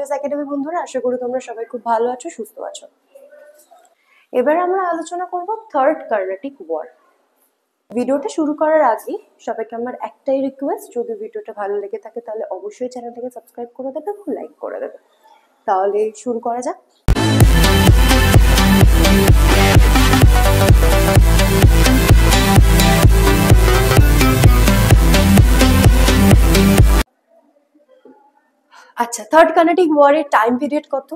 Success academy বন্ধুরা, আশা করি তোমরা সবাই খুব ভালো আছো, সুস্থ আছো। এবার আমরা আলোচনা করব থার্ড কার্নাটিক ওয়ার। ভিডিওটা শুরু করার আগে সবাইকে আমার একটাই রিকোয়েস্ট, যদি ভিডিওটা ভালো লেগে থাকে তাহলে অবশ্যই চ্যানেলটাকে সাবস্ক্রাইব করে দেবে, লাইক করে দেবে। তাহলে শুরু করা যাক। আচ্ছা, থার্ড কার্নাটিক ওয়ারের টাইম পিরিয়ড কত?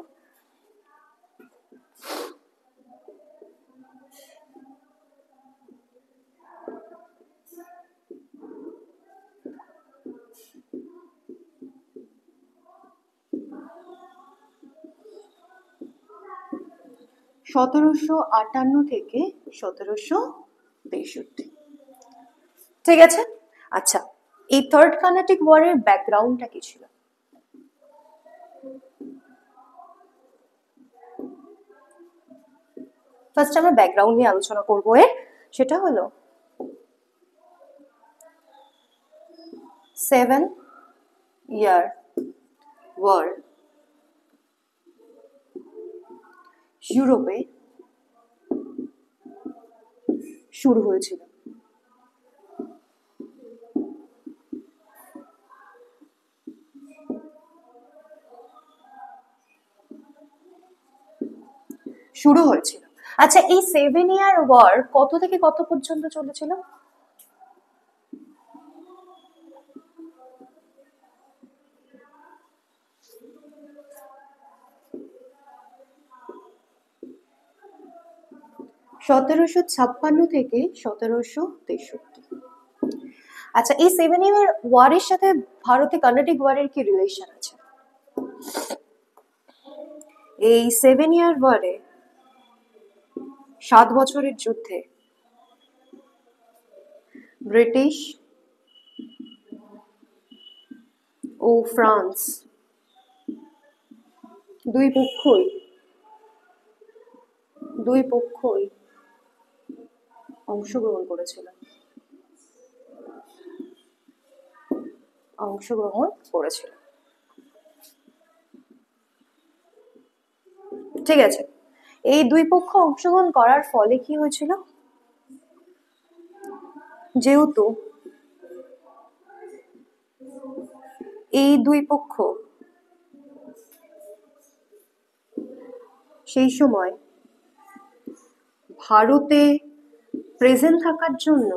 সতেরোশো 58 থেকে 1763। ঠিক আছে। আচ্ছা, এই থার্ড কার্নাটিক ওয়ারের ব্যাকগ্রাউন্ডটা কি ছিল? ফার্স্ট আমরা ব্যাকগ্রাউন্ড নিয়ে আলোচনা করব। সেটা হলো 7 ইয়ার ওয়ার ইউরোপে শুরু হয়েছিল। আচ্ছা, এই 7 ইয়ার ওয়ার কত থেকে কত পর্যন্ত চলেছিল? সতেরোশো 56 থেকে 1763। আচ্ছা, এই 7 ইয়ার ওয়ারের সাথে ভারতে কার্নাটিক ওয়ারের কি রিলেশন আছে? এই 7 ইয়ার ওয়ারে 7 বছরের যুদ্ধে ব্রিটিশ ও ফ্রান্স দুই পক্ষই অংশগ্রহণ করেছিল। ঠিক আছে, এই দুই পক্ষ অংশগ্রহণ করার ফলে কি হয়েছিল? যেহেতু এই দুই পক্ষ সেই সময় ভারতে প্রেজেন্ট থাকার জন্য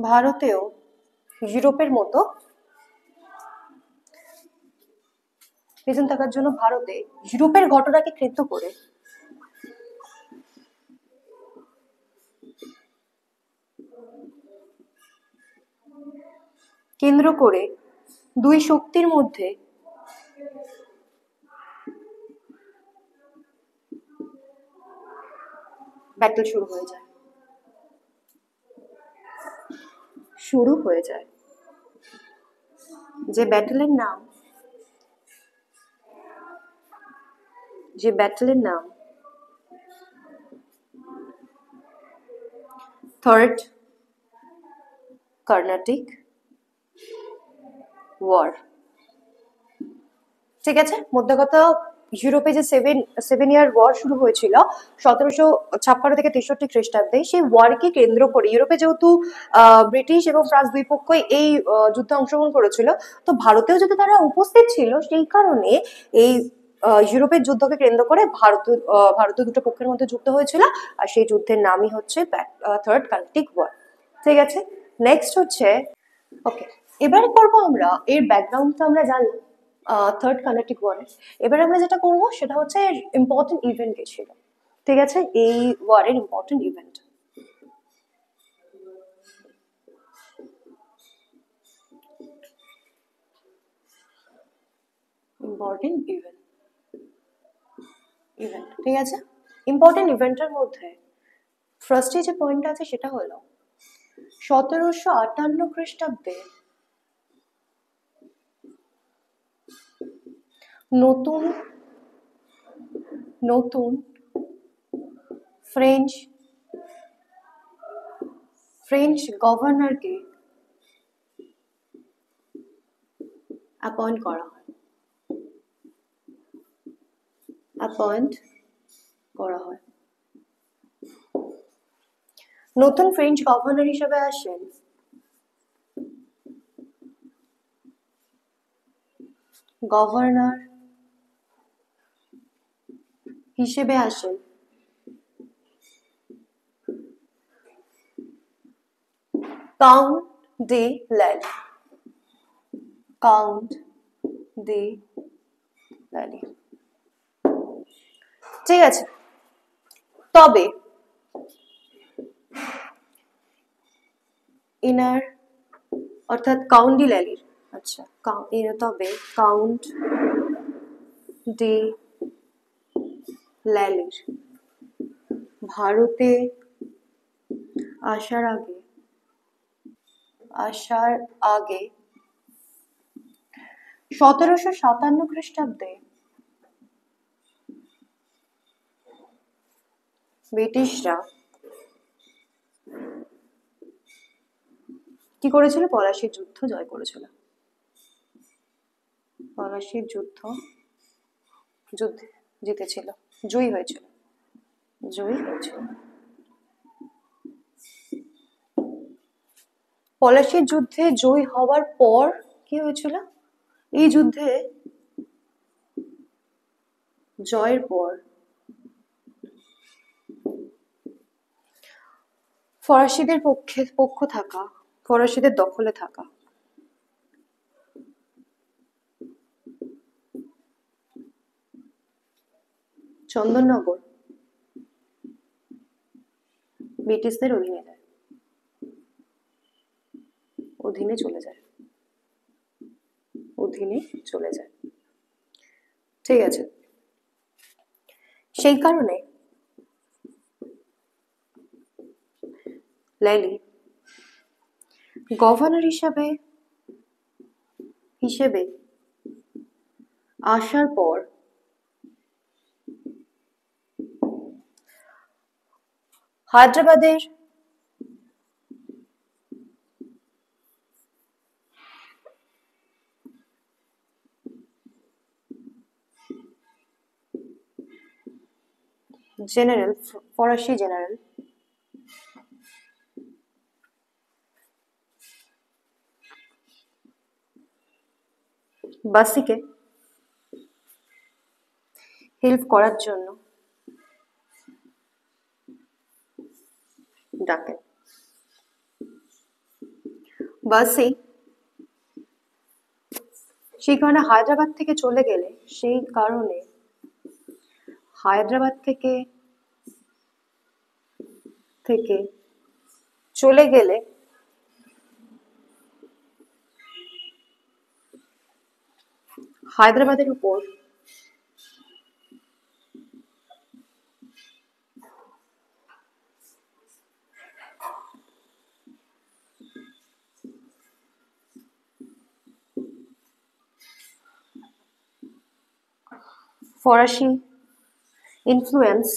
ভারতেও ইউরোপের মতো প্রেজেন্ট থাকার জন্য ভারতে ইউরোপের ঘটনাকে কেন্দ্র করে দুই শক্তির মধ্যে ব্যাটল শুরু হয়ে যায়। যে ব্যাটলের নাম থার্ড কার্নাটিক ওয়ার। ঠিক আছে, মধ্যে কথা, ইউরোপে যে 7 ইয়ার ওয়ার শুরু হয়েছিল 1756 থেকে 63 খ্রিস্টাব্দে, সেই ওয়ারকে কেন্দ্র করে ইউরোপে যেহেতু ব্রিটিশ এবং ফ্রান্স দুই পক্ষই এই যুদ্ধে অংশগ্রহণ করেছিল, তো ভারতেও যদি তারা উপস্থিত ছিল, সেই কারণে এই ইউরোপের যুদ্ধকে কেন্দ্র করে ভারতীয় দুটো পক্ষের মধ্যে যুদ্ধ হয়েছিল, আর সেই যুদ্ধের নামই হচ্ছে থার্ড কার্নাটিক ওয়ার। ঠিক আছে, নেক্সট হচ্ছে, ওকে, এবারে করবো আমরা এর ব্যাকগ্রাউন্ডটা আমরা জানলাম থার্ড কার্নাটিক ওয়ারের। এবার আমরা যেটা করবো সেটা হচ্ছে ইম্পর্টেন্ট ইভেন্ট কে ছিল। ঠিক আছে, এই ওয়ারের ইম্পর্টেন্ট ইভেন্ট। ঠিক আছে, ইম্পর্টেন্ট ইভেন্টের মধ্যে ফার্স্টে যে পয়েন্ট আছে সেটা হলো 1758 খ্রিস্টাব্দে নতুন ফ্রেঞ্চ ফ্রেঞ্চ গভর্নরকে অ্যাপয়েন্ট করা হয়। নতুন ফ্রেঞ্চ গভর্নর হিসেবে আসেন কাউন্ট ডে ল্যালি। ঠিক আছে, তবে ইনার অর্থাৎ কাউন্ট ডি ল্যালির, আচ্ছা তবে কাউন্ট ডি ল্যালির ভারতে আসার আগে 1757 খ্রিস্টাব্দে ব্রিটিশরা কি করেছিল? পলাশীর যুদ্ধ জয় করেছিল। পলাশীর যুদ্ধে জিতেছিল, জয়ী হয়েছিল। পলাশীর যুদ্ধে জয়ী হওয়ার পর কি হয়েছিল? এই যুদ্ধে জয়ের পর ফরাসিদের ফরাসিদের দখলে থাকা চন্দননগর ব্রিটিশদের অধীনে চলে যায়। ঠিক আছে, সেই কারণে ল্যালি গভর্নর হিসেবে আসার পর হায়দ্রাবাদের ফরাসি জেনারেল বাসিকে হেল্প করার জন্য ডাকেন। বাসি সেই কারণে হায়দ্রাবাদ থেকে চলে গেলে হায়দ্রাবাদের উপর ফরাসি ইনফ্লুয়েন্স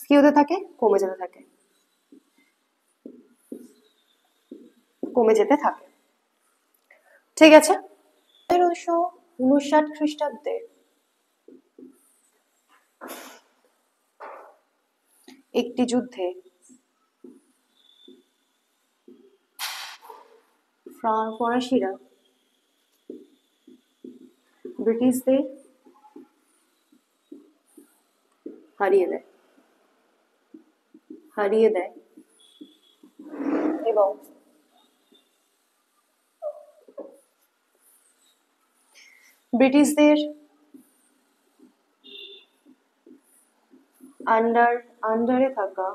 কি হতে থাকে? কমে যেতে থাকে। ঠিক আছে, 1359 খ্রিস্টাব্দে একটি যুদ্ধে ফরাসিরা ব্রিটিশদের হারিয়ে দেয় এবং ব্রিটিশদের আন্ডারে থাকা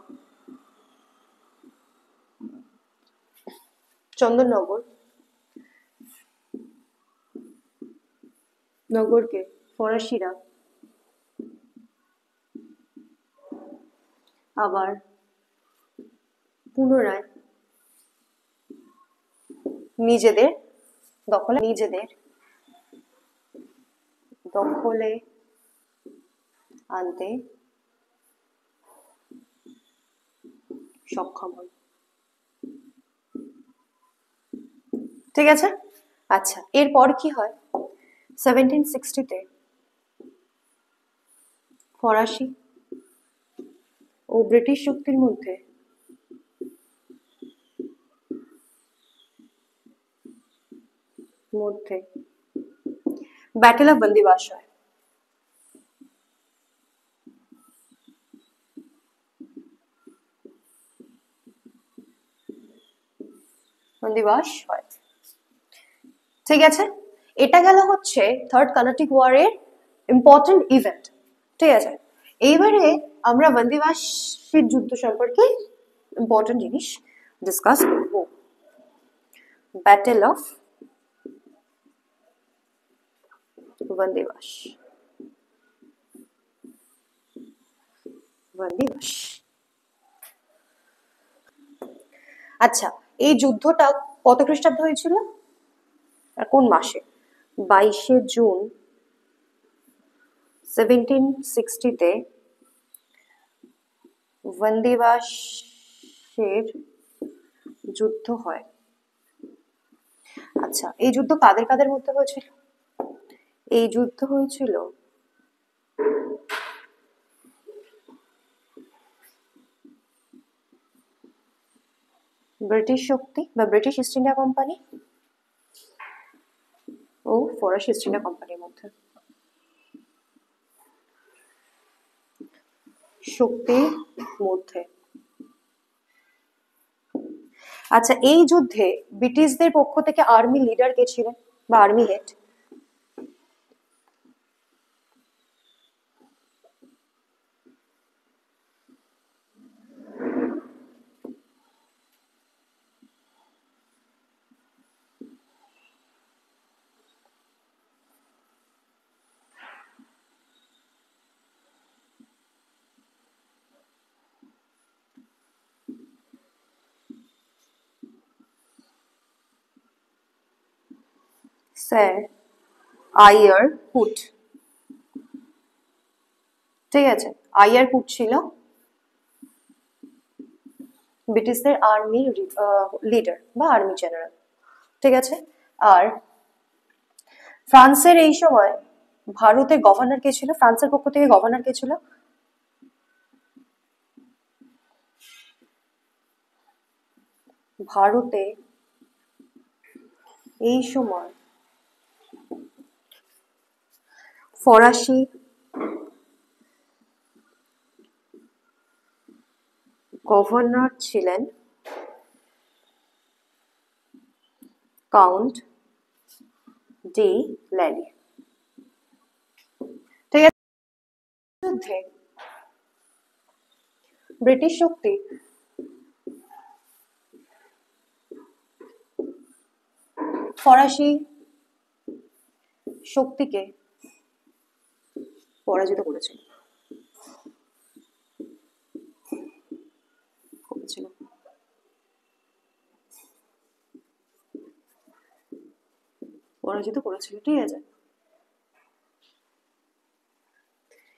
চন্দননগরকে ফরাসিরা আবার পুনরায় নিজেদের দখলে আনতে সক্ষম হন। ঠিক আছে। আচ্ছা, এরপর কি হয়? 1760-তে ফরাসি ও ব্রিটিশ শক্তির মধ্যে ব্যাটেল অফ বন্দিবাস হয়। বন্দিবাস হয়। ঠিক আছে, এটা গেল হচ্ছে থার্ড কার্নাটিক ওয়ারের ইম্পর্টেন্ট ইভেন্ট। ঠিক আছে, এইবারে আমরা বন্দিবাসের যুদ্ধ সম্পর্কে ইম্পর্টেন্ট জিনিস ডিসকাস করব। Battle of বন্দিবাস। বন্দিবাস, আচ্ছা, এই যুদ্ধটা কত খ্রিস্টাব্দে হয়েছিল আর কোন মাসে? 22শে জুন 1760-তে বন্দিবাসের যুদ্ধ হয়। আচ্ছা, এই যুদ্ধ কাদের কাদের মধ্যে হয়েছিল? এই যুদ্ধ হয়েছিল ব্রিটিশ শক্তি বা ব্রিটিশ ইস্ট ইন্ডিয়া কোম্পানি ও ফরাসি ইস্ট ইন্ডিয়া কোম্পানির মধ্যে। শক্তির মধ্যে। আচ্ছা, এই যুদ্ধে ব্রিটিশদের পক্ষ থেকে আর্মি লিডার কে ছিলেন বা army head? Sir Iyer hood. ঠিক আছে, আইয়ার হুড ছিল ব্রিটিশদের আর্মি লিডার বা আর্মি জেনারেল। ঠিক আছে, আর ফ্রান্সের এই সময় ভারতের গভর্নর কে ছিল? ফ্রান্সের পক্ষ থেকে গভর্নর কে ছিল? ভারতে এই সময় ফরাসি গভর্নর ছিলেন কাউন্ট ডি ল্যালি। ঠিক আছে, যুদ্ধে ব্রিটিশ শক্তি ফরাসি শক্তিকে পরাজিত করেছিল। পরাজিত করেছিল। ঠিক আছে,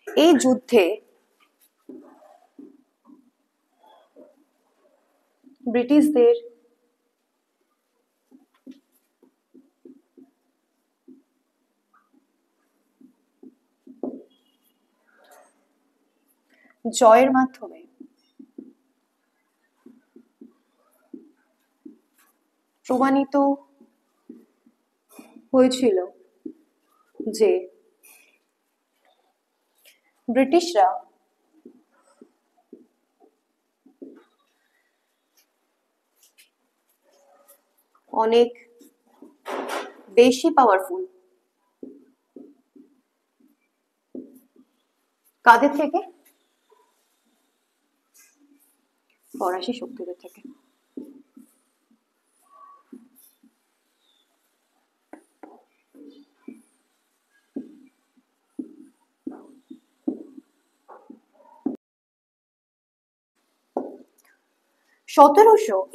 এই যুদ্ধে ব্রিটিশদের জয়ের মাধ্যমে প্রমাণিত হয়েছিল যে ব্রিটিশরা অনেক বেশি পাওয়ারফুল কাদের থেকে? ফরাসি শক্তিদের থেকে।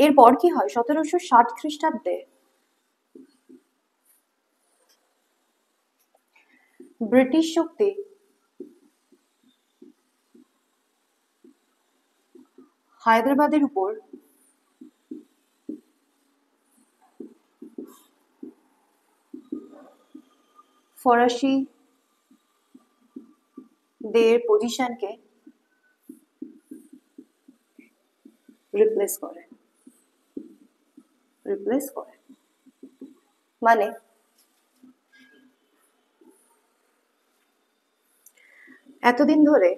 এরপর কি হয়? 1760 খ্রিস্টাব্দে ব্রিটিশ শক্তি হায়দ্রাবাদের উপর ফরাসিদের পজিশনকে রিপ্লেস করে মানে এতদিন ধরে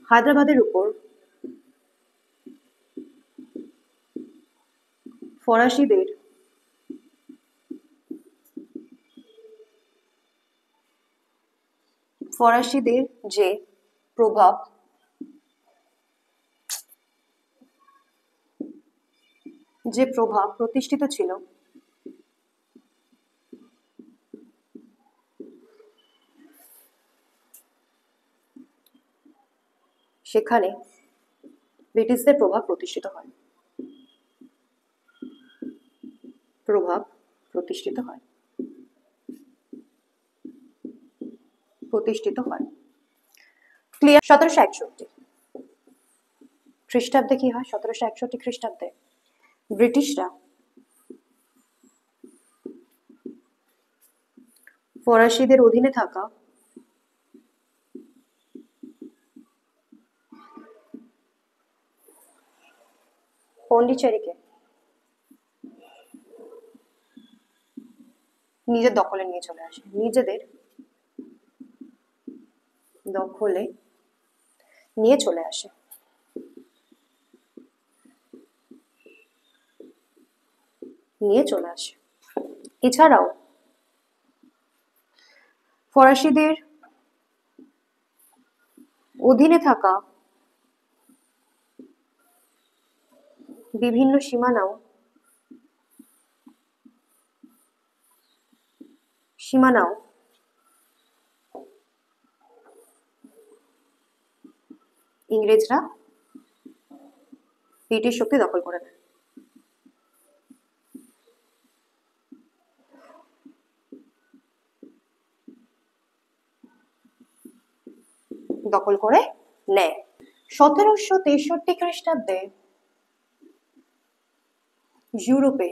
হায়দ্রাবাদের উপর ফরাসিদের যে প্রভাব প্রতিষ্ঠিত ছিল সেখানে ব্রিটিশদের প্রভাব প্রতিষ্ঠিত হয় ক্লিয়ার। 1761 খ্রিস্টাব্দে কি হয়? 1761 খ্রিস্টাব্দে ব্রিটিশরা ফরাসিদের অধীনে থাকা পন্ডিচেরিকে নিজের দখলে নিয়ে চলে আসে, নিজেদের দখলে নিয়ে চলে আসে। এছাড়াও ফরাসিদের অধীনে থাকা বিভিন্ন সীমানাও ইংরেজরা ব্রিটিশ শক্তি দখল করে নেয়। দখল করে নেয় 1763 খ্রিস্টাব্দে ইউরোপে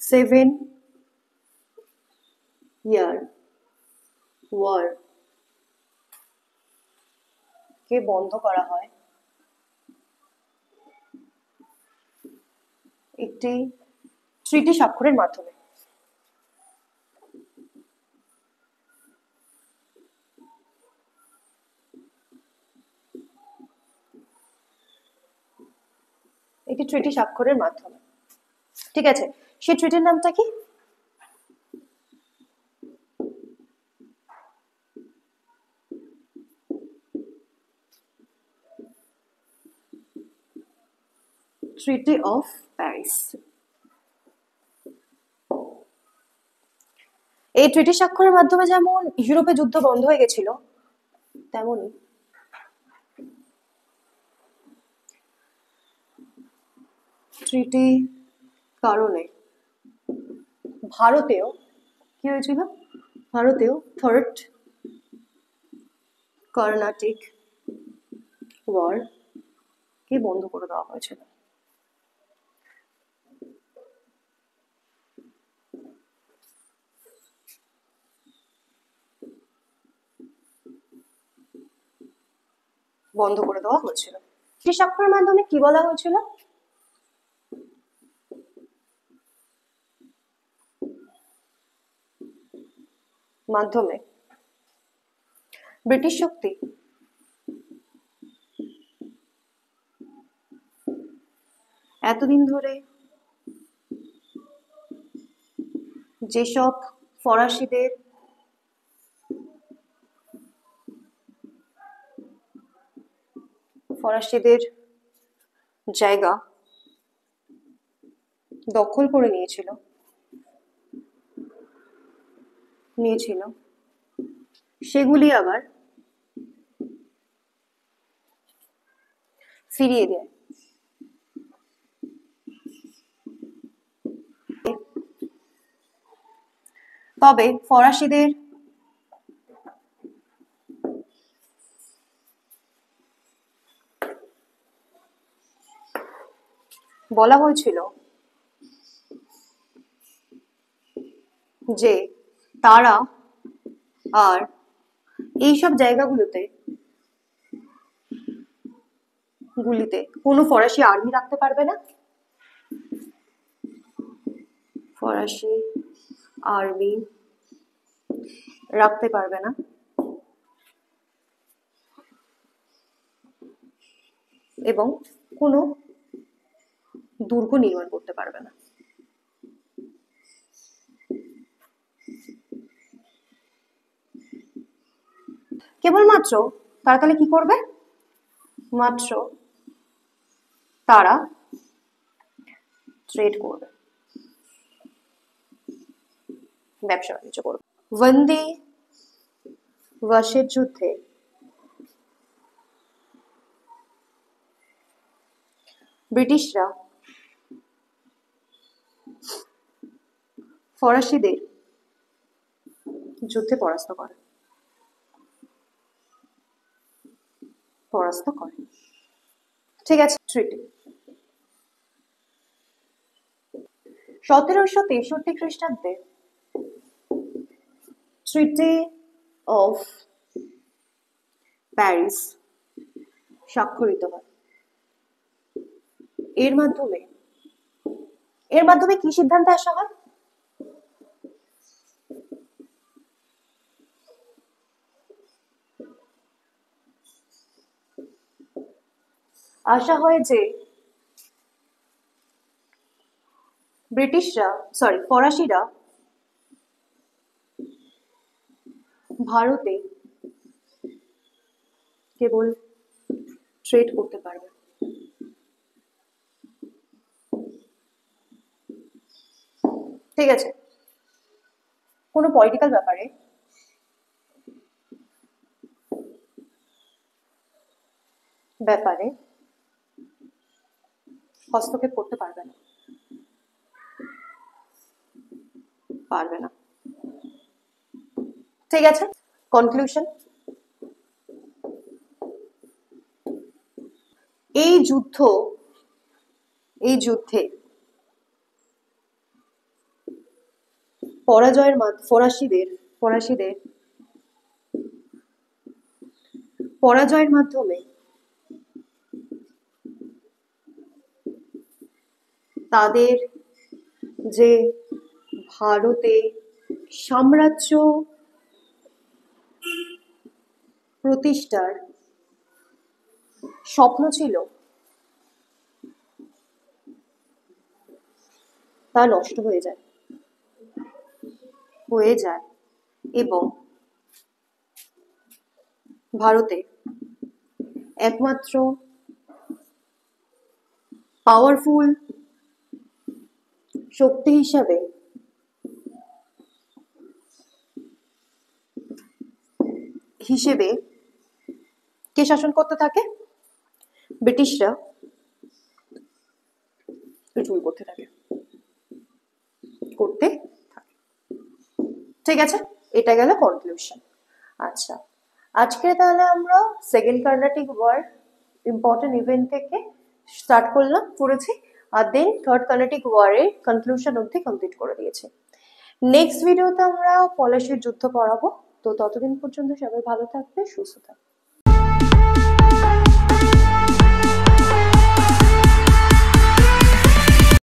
7 ইয়ার ওয়ার কে বন্ধ করা হয় একটি ট্রিটি স্বাক্ষরের মাধ্যমে। ঠিক আছে, সেই ট্রিটির নামটা কি? Treaty of Paris. এই ট্রিটি স্বাক্ষরের মাধ্যমে যেমন ইউরোপে যুদ্ধ বন্ধ হয়ে গেছিল, তেমনি ট্রিটি কারণে ভারতেও কি হয়েছিল? ভারতেও থার্ড কর্ণাটিক ওয়ার কে বন্ধ করে দেওয়া হয়েছিল। ট্রিটি স্বাক্ষরের মাধ্যমে কি বলা হয়েছিল? মাধ্যমে ব্রিটিশ শক্তি এতদিন ধরে যেসব ফরাসিদের জায়গা দখল করে নিয়েছিল সেগুলি আবার ফিরিয়ে দেয়। তবে ফরাসিদের বলা হয়েছিল যে তারা আর এইসব জায়গাগুলোতে কোনো ফরাসি আর্মি রাখতে পারবে না, ফরাসি আর্মি রাখতে পারবে না, এবং কোনো দুর্গ নির্মাণ করতে পারবে না। কেবলমাত্র তারা তাহলে কি করবে? মাত্র তারা ট্রেড করবে, ব্যবসা বাণিজ্য করবে। বন্দে ভারতের যুদ্ধে ব্রিটিশরা ফরাসিদের যুদ্ধে পরাস্ত করে। ঠিক আছে, ট্রিটি 1763 খ্রিস্টাব্দে ট্রিটি অফ প্যারিস স্বাক্ষরিত হয়। এর মাধ্যমে কি সিদ্ধান্তে আসা হয়? আশা হয় যে ফরাসিরা ভারতে কেবল ট্রেড করতে পারবে, ঠিক আছে। কোনো পলিটিক্যাল ব্যাপারে হস্তক্ষেপ করতে পারবে না, ঠিক আছে। কনক্লুশন, এই যুদ্ধে ফরাসিদের পরাজয়ের মাধ্যমে তাদের যে ভারতে সাম্রাজ্য প্রতিষ্ঠার স্বপ্ন ছিল তা নষ্ট হয়ে যায় এবং ভারতে একমাত্র পাওয়ারফুল শক্তি হিসাবে কে শাসন করতে থাকে? ব্রিটিশরা রুল করতে থাকে। ঠিক আছে, এটা গেল কনক্লুশন। আচ্ছা, আজকে তাহলে আমরা second Carnatic war important event থেকে স্টার্ট করেছি, আর দেন থার্ড কার্নাটিক ওয়ারের কনক্লুশন অবধি কমপ্লিট করে দিয়েছি। নেক্সট ভিডিওতে আমরা পলাশীর যুদ্ধ পড়াবো। তো ততদিন পর্যন্ত সবাই ভালো থাকবে, সুস্থ থাকবে।